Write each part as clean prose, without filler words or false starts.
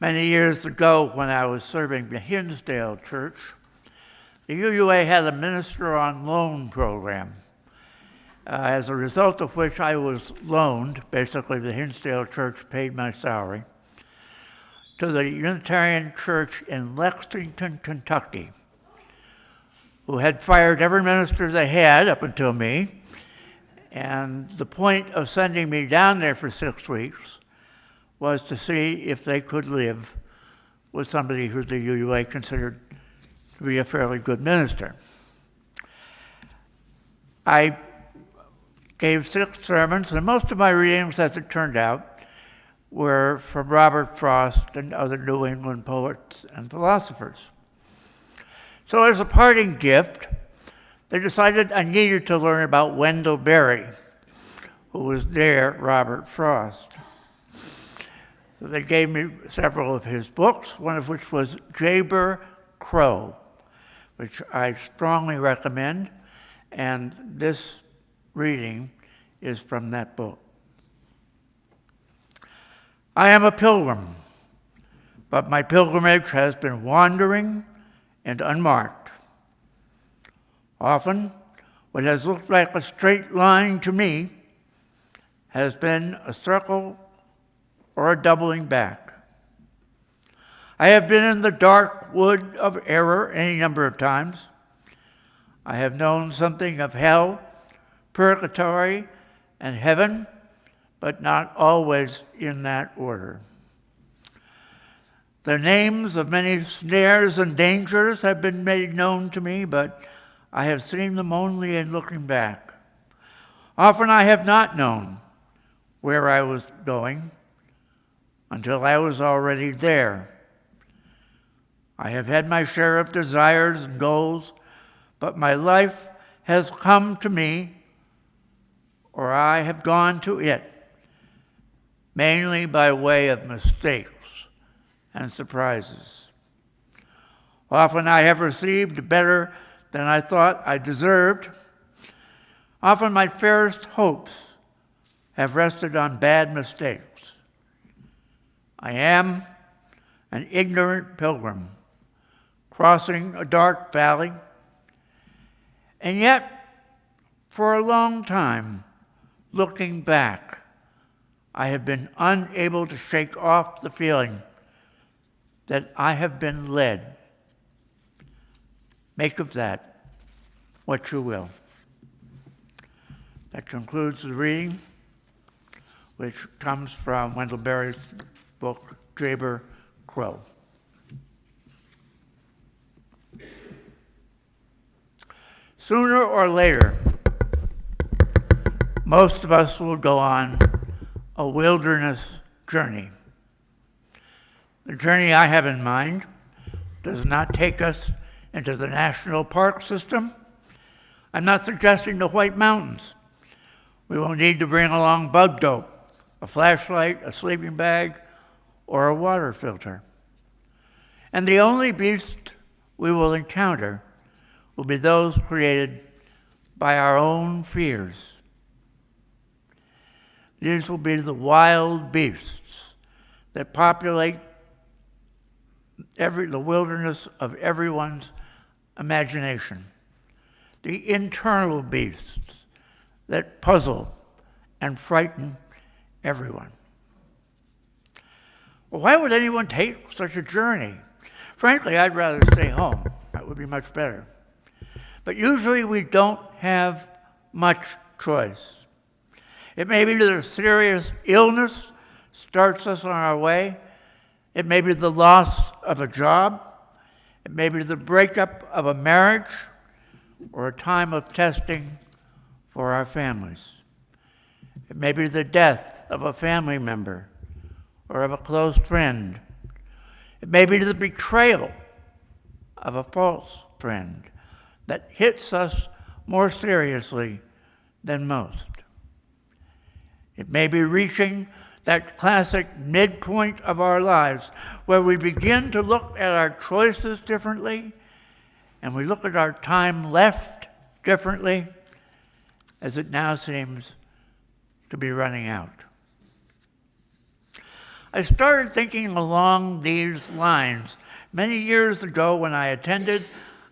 Many years ago, when I was serving the Hinsdale Church, the UUA had a minister on loan program, as a result of which I was loaned, basically the Hinsdale Church paid my salary, to the Unitarian Church in Lexington, Kentucky, who had fired every minister they had up until me. And the point of sending me down there for 6 weeks was to see if they could live with somebody who the UUA considered to be a fairly good minister. I gave 6 sermons, and most of my readings, as it turned out, were from Robert Frost and other New England poets and philosophers. So as a parting gift, they decided I needed to learn about Wendell Berry, who was their Robert Frost. So they gave me several of his books, one of which was Jayber Crow, which I strongly recommend, and this reading is from that book. I am a pilgrim, but my pilgrimage has been wandering and unmarked. Often, what has looked like a straight line to me has been a circle or a doubling back. I have been in the dark wood of error any number of times. I have known something of hell, purgatory, and heaven, but not always in that order. The names of many snares and dangers have been made known to me, but I have seen them only in looking back. Often I have not known where I was going until I was already there. I have had my share of desires and goals, but my life has come to me, or I have gone to it, mainly by way of mistakes and surprises. Often I have received better than I thought I deserved. Often my fairest hopes have rested on bad mistakes. I am an ignorant pilgrim crossing a dark valley, and yet, for a long time, looking back, I have been unable to shake off the feeling that I have been led. Make of that what you will. That concludes the reading, which comes from Wendell Berry's book, Jayber Crow. Sooner or later, most of us will go on a wilderness journey. The journey I have in mind does not take us into the national park system. I'm not suggesting the White Mountains. We will need to bring along bug dope, a flashlight, a sleeping bag, or a water filter. And the only beast we will encounter will be those created by our own fears. These will be the wild beasts that populate the wilderness of everyone's imagination, the internal beasts that puzzle and frighten everyone. Well, why would anyone take such a journey? Frankly, I'd rather stay home. That would be much better. But usually we don't have much choice. It may be that a serious illness starts us on our way. It may be the loss of a job. It may be the breakup of a marriage or a time of testing for our families. It may be the death of a family member or of a close friend. It may be the betrayal of a false friend that hits us more seriously than most. It may be reaching that classic midpoint of our lives where we begin to look at our choices differently and we look at our time left differently, as it now seems to be running out. I started thinking along these lines many years ago when I attended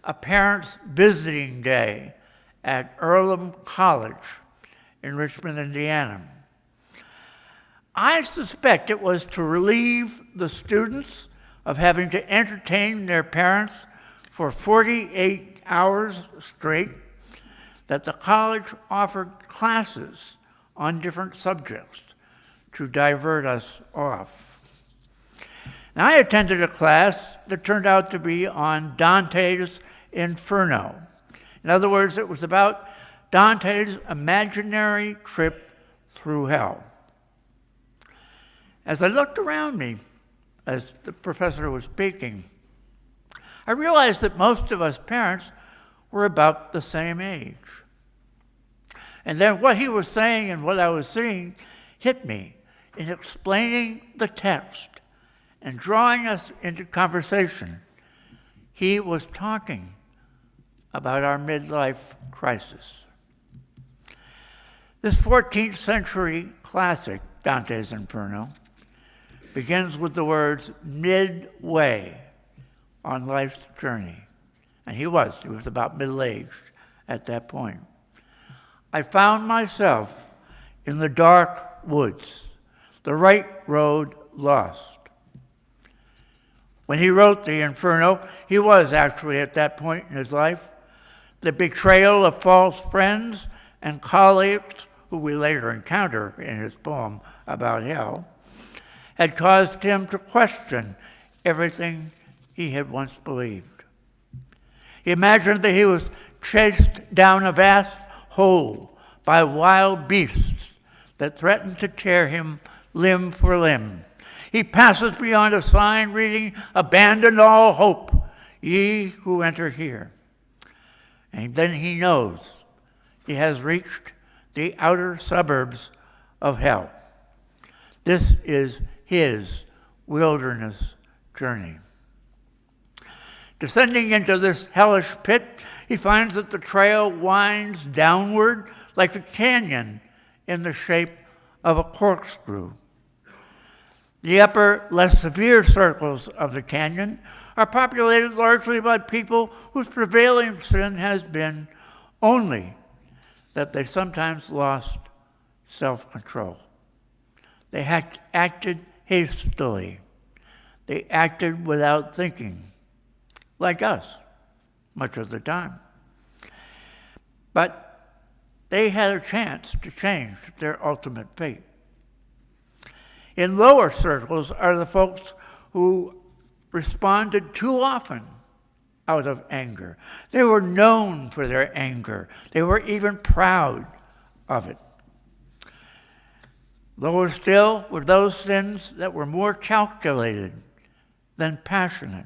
a parents' visiting day at Earlham College in Richmond, Indiana. I suspect it was to relieve the students of having to entertain their parents for 48 hours straight that the college offered classes on different subjects to divert us off. Now, I attended a class that turned out to be on Dante's Inferno. In other words, it was about Dante's imaginary trip through hell. As I looked around me as the professor was speaking, I realized that most of us parents were about the same age. And then what he was saying and what I was seeing hit me in explaining the text and drawing us into conversation. He was talking about our midlife crisis. This 14th century classic, Dante's Inferno, begins with the words midway on life's journey. And he was about middle-aged at that point. I found myself in the dark woods, the right road lost. When he wrote the Inferno, he was actually at that point in his life. The betrayal of false friends and colleagues, who we later encounter in his poem about hell, had caused him to question everything he had once believed. He imagined that he was chased down a vast hole by wild beasts that threatened to tear him limb for limb. He passes beyond a sign reading, "Abandon all hope, ye who enter here." And then he knows he has reached the outer suburbs of hell. This is his wilderness journey. Descending into this hellish pit, he finds that the trail winds downward like a canyon in the shape of a corkscrew. The upper, less severe circles of the canyon are populated largely by people whose prevailing sin has been only that they sometimes lost self-control. They acted hastily. They acted without thinking, like us, much of the time. But they had a chance to change their ultimate fate. In lower circles are the folks who responded too often out of anger. They were known for their anger. They were even proud of it. Lower still were those sins that were more calculated than passionate.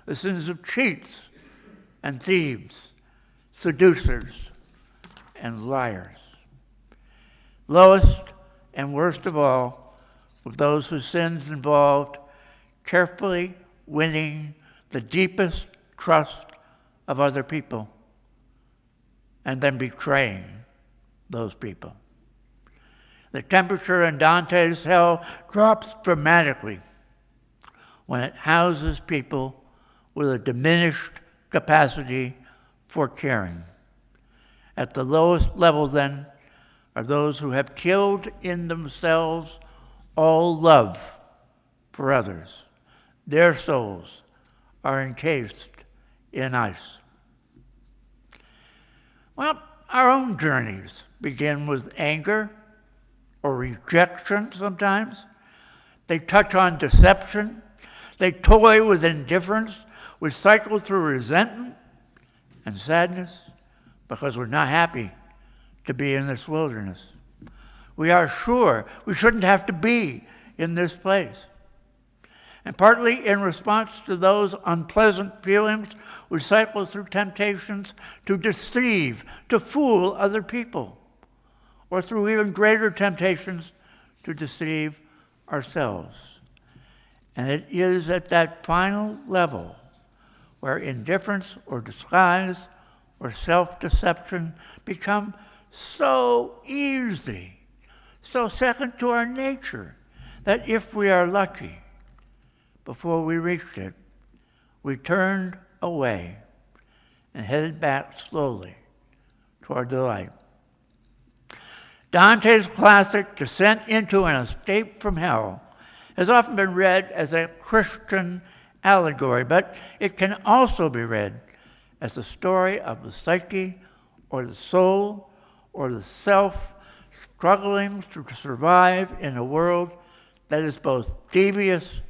The sins of cheats and thieves, seducers and liars. Lowest and worst of all were those whose sins involved carefully winning the deepest trust of other people and then betraying those people. The temperature in Dante's hell drops dramatically when it houses people with a diminished capacity for caring. At the lowest level, then, are those who have killed in themselves all love for others. Their souls are encased in ice. Well, our own journeys begin with anger or rejection sometimes. They touch on deception. They toy with indifference. We cycle through resentment and sadness because we're not happy to be in this wilderness. We are sure we shouldn't have to be in this place. And partly in response to those unpleasant feelings, we cycle through temptations to deceive, to fool other people, or through even greater temptations to deceive ourselves. And it is at that final level where indifference or disguise or self-deception become so easy, so second to our nature, that if we are lucky, before we reached it, we turned away and headed back slowly toward the light. Dante's classic Descent into and Escape from Hell has often been read as a Christian allegory, but it can also be read as the story of the psyche or the soul or the self struggling to survive in a world that is both devious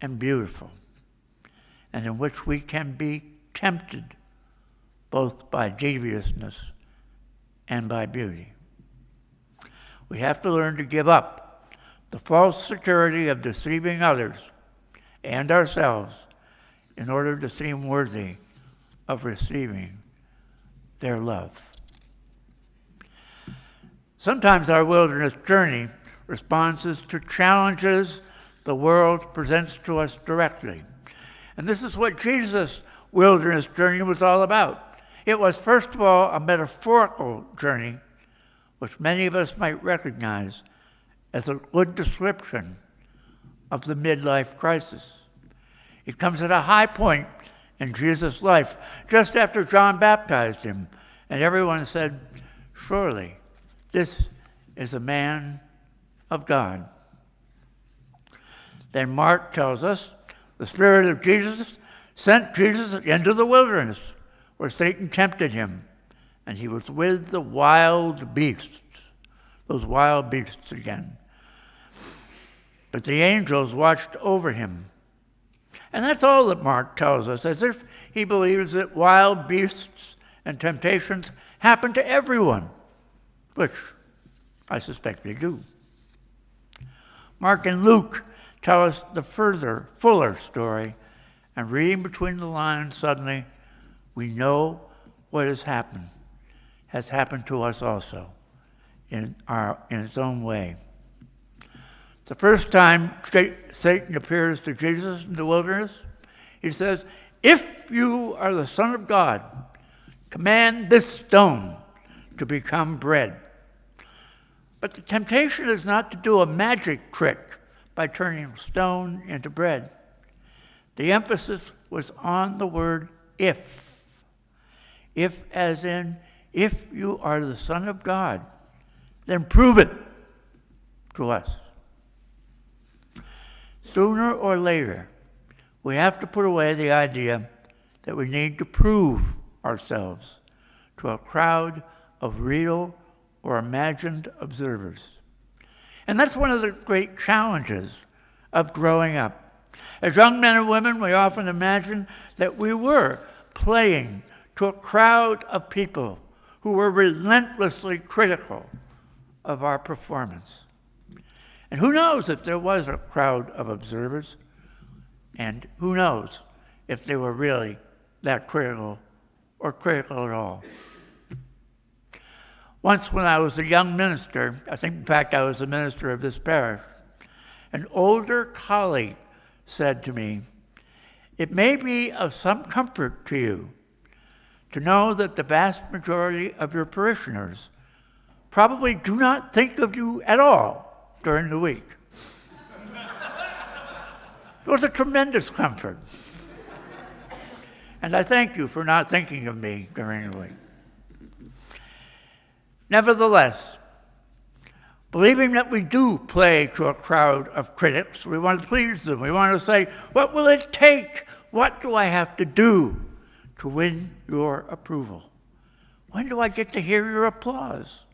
and beautiful, and in which we can be tempted both by deviousness and by beauty. We have to learn to give up the false security of deceiving others and ourselves in order to seem worthy of receiving their love. Sometimes our wilderness journey responds to challenges the world presents to us directly. And this is what Jesus' wilderness journey was all about. It was, first of all, a metaphorical journey, which many of us might recognize as a good description of the midlife crisis. It comes at a high point in Jesus' life, just after John baptized him, and everyone said, "Surely this is a man of God." Then Mark tells us the Spirit of Jesus sent Jesus into the wilderness, where Satan tempted him, and he was with the wild beasts, those wild beasts again. But the angels watched over him. And that's all that Mark tells us, as if he believes that wild beasts and temptations happen to everyone, which I suspect they do. Mark and Luke tell us the fuller story, and reading between the lines, suddenly we know what has happened to us also in its own way. The first time Satan appears to Jesus in the wilderness, he says, "If you are the Son of God, command this stone to become bread." But the temptation is not to do a magic trick by turning stone into bread. The emphasis was on the word if. If as in, if you are the Son of God, then prove it to us. Sooner or later, we have to put away the idea that we need to prove ourselves to a crowd of real or imagined observers. And that's one of the great challenges of growing up. As young men and women, we often imagine that we were playing to a crowd of people who were relentlessly critical of our performance. And who knows if there was a crowd of observers, and who knows if they were really that critical or critical at all. Once when I was a young minister, I think in fact I was the minister of this parish, an older colleague said to me, "It may be of some comfort to you to know that the vast majority of your parishioners probably do not think of you at all during the week." It was a tremendous comfort. And I thank you for not thinking of me during the week. Nevertheless, believing that we do play to a crowd of critics, we want to please them. We want to say, what will it take? What do I have to do to win your approval? When do I get to hear your applause?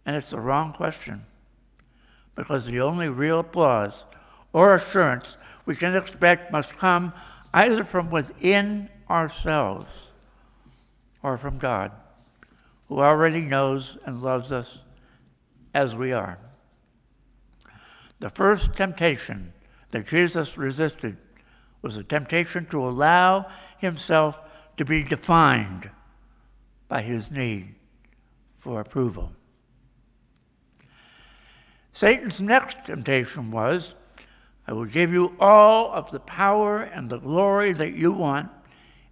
And it's the wrong question, because the only real applause or assurance we can expect must come either from within ourselves or from God, who already knows and loves us as we are. The first temptation that Jesus resisted was a temptation to allow himself to be defined by his need for approval. Satan's next temptation was, "I will give you all of the power and the glory that you want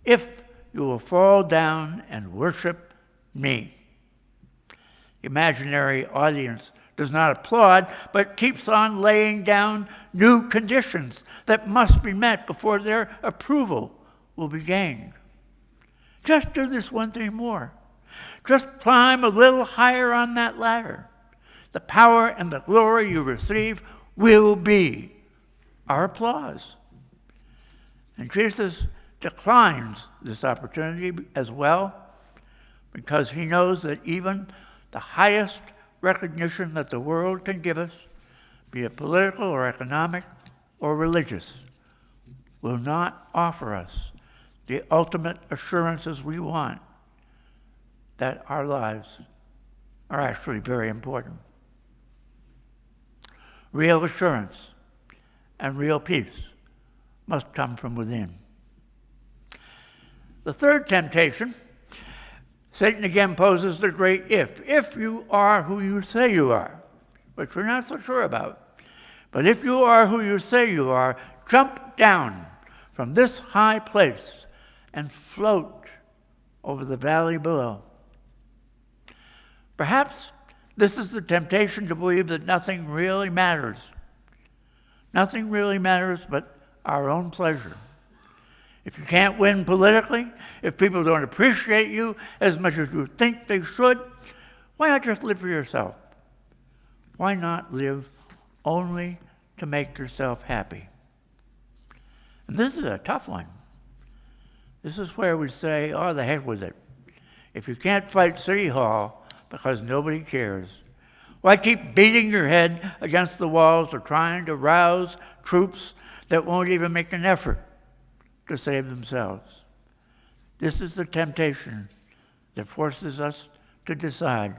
if you will fall down and worship me." The imaginary audience does not applaud, but keeps on laying down new conditions that must be met before their approval will be gained. Just do this one thing more. Just climb a little higher on that ladder. The power and the glory you receive will be our applause. And Jesus declines this opportunity as well, because he knows that even the highest recognition that the world can give us, be it political or economic or religious, will not offer us the ultimate assurances we want that our lives are actually very important. Real assurance and real peace must come from within. The third temptation, Satan again poses the great if. If you are who you say you are, which we're not so sure about, but if you are who you say you are, jump down from this high place and float over the valley below. Perhaps this is the temptation to believe that nothing really matters. Nothing really matters but our own pleasure. If you can't win politically, if people don't appreciate you as much as you think they should, why not just live for yourself? Why not live only to make yourself happy? And this is a tough one. This is where we say, oh, the heck with it. If you can't fight City Hall because nobody cares, why keep beating your head against the walls or trying to rouse troops that won't even make an effort to save themselves? This is the temptation that forces us to decide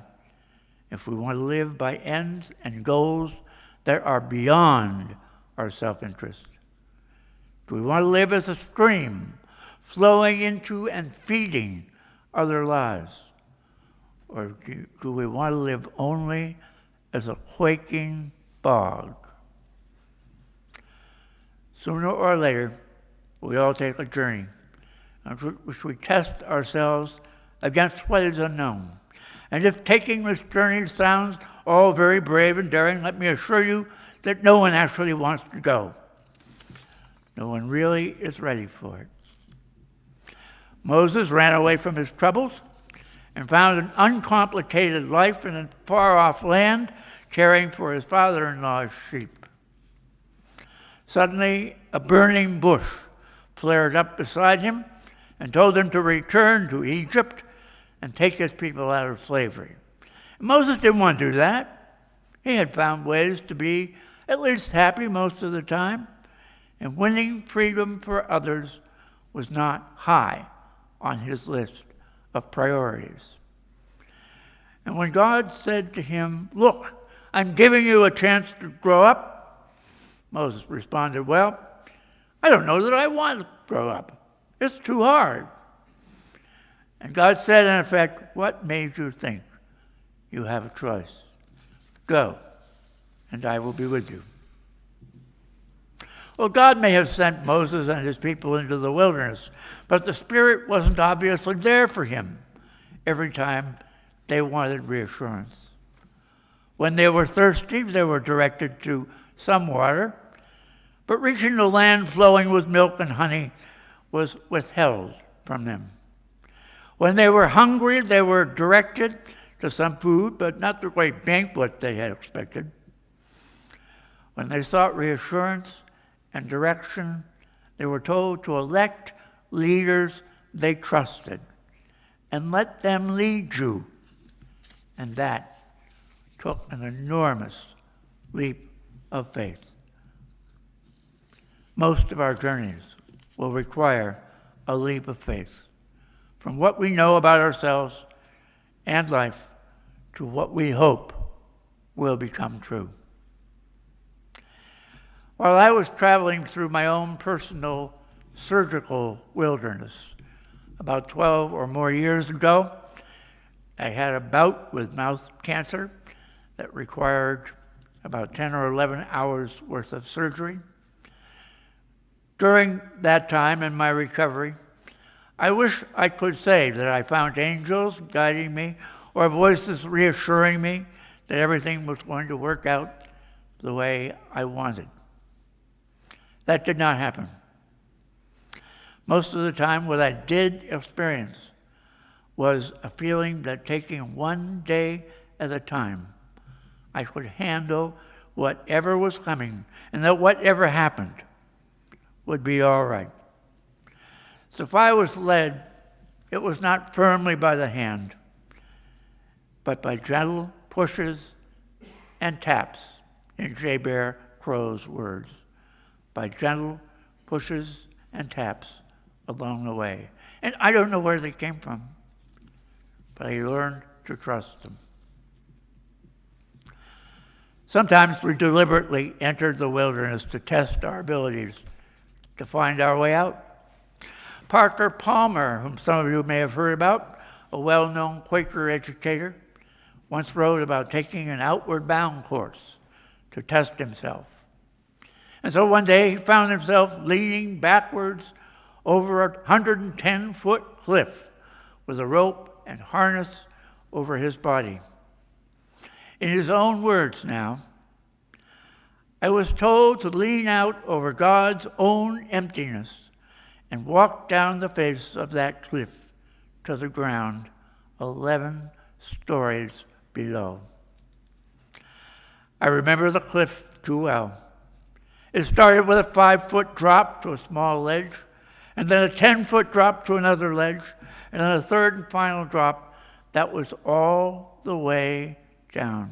if we want to live by ends and goals that are beyond our self-interest. Do we want to live as a stream flowing into and feeding other lives? Or do we want to live only as a quaking bog? Sooner or later, we all take a journey in which we test ourselves against what is unknown. And if taking this journey sounds all very brave and daring, let me assure you that no one actually wants to go. No one really is ready for it. Moses ran away from his troubles and found an uncomplicated life in a far-off land, caring for his father-in-law's sheep. Suddenly, a burning bush flared up beside him and told him to return to Egypt and take his people out of slavery. Moses didn't want to do that. He had found ways to be at least happy most of the time, and winning freedom for others was not high on his list of priorities. And when God said to him, "Look, I'm giving you a chance to grow up," Moses responded, "Well, I don't know that I want to grow up. It's too hard." And God said, in effect, "What made you think you have a choice? Go, and I will be with you." Well, God may have sent Moses and his people into the wilderness, but the Spirit wasn't obviously there for him every time they wanted reassurance. When they were thirsty, they were directed to some water, but reaching the land flowing with milk and honey was withheld from them. When they were hungry, they were directed to some food, but not the great banquet they had expected. When they sought reassurance and direction, they were told to elect leaders they trusted and let them lead you. And that took an enormous leap of faith. Most of our journeys will require a leap of faith, from what we know about ourselves and life to what we hope will become true. While I was traveling through my own personal surgical wilderness about 12 or more years ago, I had a bout with mouth cancer that required about 10 or 11 hours worth of surgery. During that time in my recovery, I wish I could say that I found angels guiding me or voices reassuring me that everything was going to work out the way I wanted. That did not happen. Most of the time, what I did experience was a feeling that taking one day at a time, I could handle whatever was coming, and that whatever happened would be all right. So if I was led, it was not firmly by the hand, but by gentle pushes and taps, in J. Bear Crow's words, by gentle pushes and taps along the way. And I don't know where they came from, but I learned to trust them. Sometimes we deliberately enter the wilderness to test our abilities to find our way out. Parker Palmer, whom some of you may have heard about, a well-known Quaker educator, once wrote about taking an outward bound course to test himself. And so one day he found himself leaning backwards over a 110-foot cliff with a rope and harness over his body. In his own words now, I was told to lean out over God's own emptiness and walk down the face of that cliff to the ground 11 stories below. I remember the cliff too well. It started with a 5-foot drop to a small ledge, and then a 10-foot drop to another ledge, and then a third and final drop that was all the way down.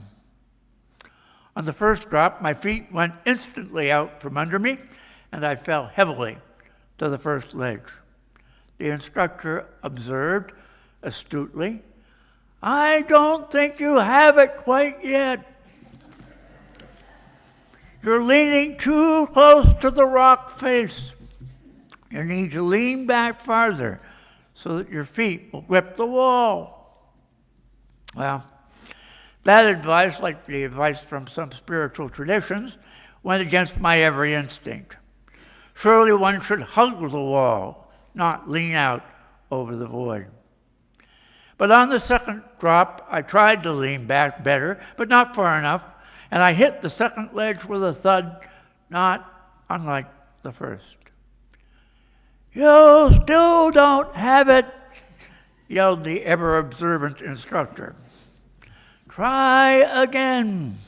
On the first drop, my feet went instantly out from under me, and I fell heavily to the first ledge. The instructor observed astutely, "I don't think you have it quite yet. You're leaning too close to the rock face. You need to lean back farther so that your feet will grip the wall." Well, that advice, like the advice from some spiritual traditions, went against my every instinct. Surely one should hug the wall, not lean out over the void. But on the second drop, I tried to lean back better, but not far enough, and I hit the second ledge with a thud not unlike the first. "You still don't have it," yelled the ever-observant instructor. "Try again."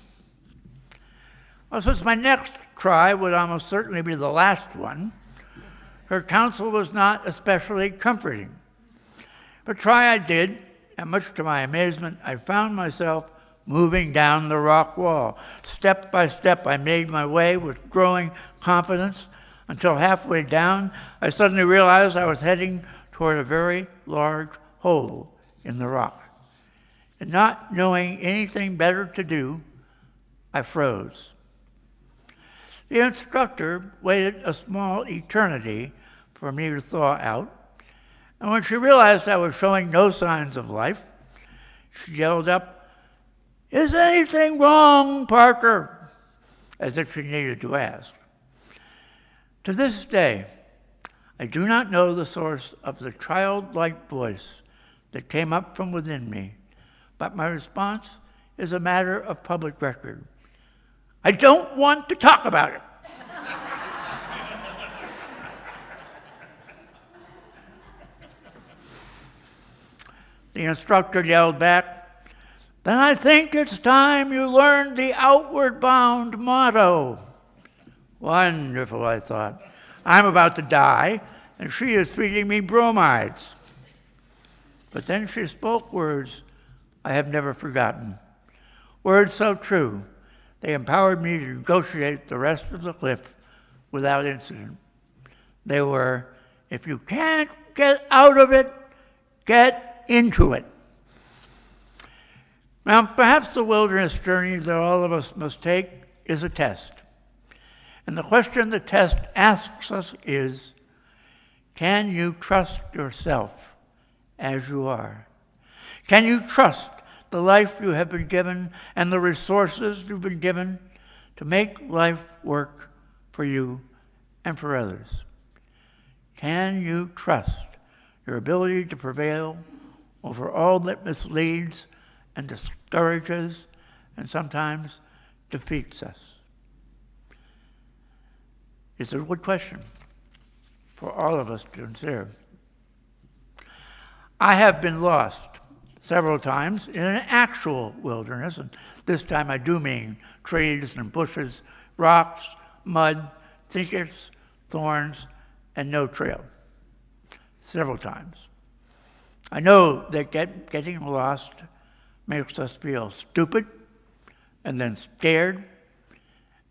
Well, since my next try would almost certainly be the last one, her counsel was not especially comforting. But try I did, and much to my amazement, I found myself moving down the rock wall. Step by step, I made my way with growing confidence until halfway down, I suddenly realized I was heading toward a very large hole in the rock. And not knowing anything better to do, I froze. The instructor waited a small eternity for me to thaw out, and when she realized I was showing no signs of life, she yelled up, "Is anything wrong, Parker?" as if she needed to ask. To this day, I do not know the source of the childlike voice that came up from within me, but my response is a matter of public record. "I don't want to talk about it." The instructor yelled back, "Then I think it's time you learned the outward bound motto." Wonderful, I thought. I'm about to die, and she is feeding me bromides. But then she spoke words I have never forgotten. Words so true, they empowered me to negotiate the rest of the cliff without incident. They were, "If you can't get out of it, get into it." Now, perhaps the wilderness journey that all of us must take is a test. And the question the test asks us is, can you trust yourself as you are? Can you trust the life you have been given and the resources you've been given to make life work for you and for others? Can you trust your ability to prevail over all that misleads and discourages and sometimes defeats us? It's a good question for all of us to consider. I have been lost several times in an actual wilderness, and this time I do mean trees and bushes, rocks, mud, thickets, thorns, and no trail. Several times. I know that getting lost makes us feel stupid, and then scared,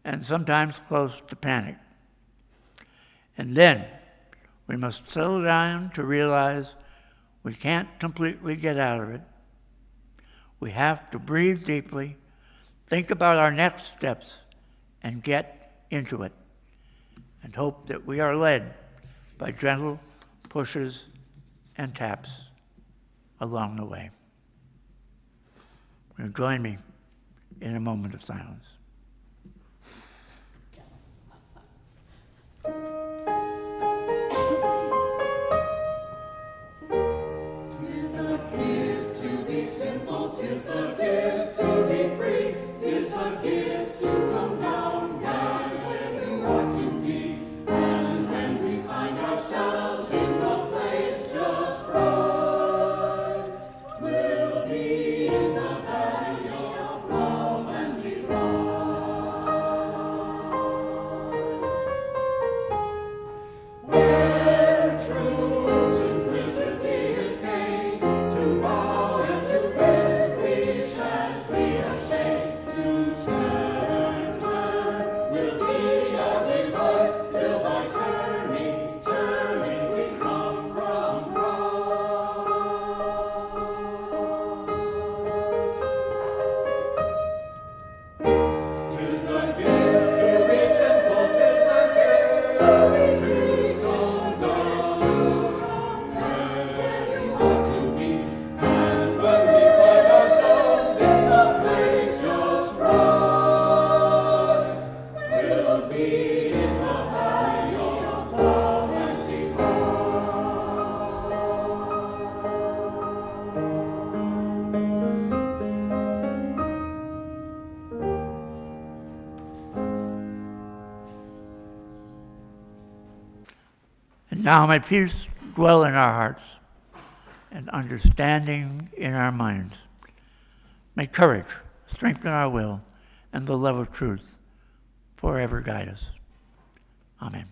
and sometimes close to panic. And then we must settle down to realize we can't completely get out of it. We have to breathe deeply, think about our next steps, and get into it, and hope that we are led by gentle pushes and taps along the way. Will you join me in a moment of silence? Tis the gift to be free, tis the gift to come down where we ought to be. And when we find ourselves in the place just right, we'll be in the valley of love and delight. Where true simplicity is gained, to bow and to bend. Now may peace dwell in our hearts and understanding in our minds. May courage strengthen our will and the love of truth forever guide us. Amen.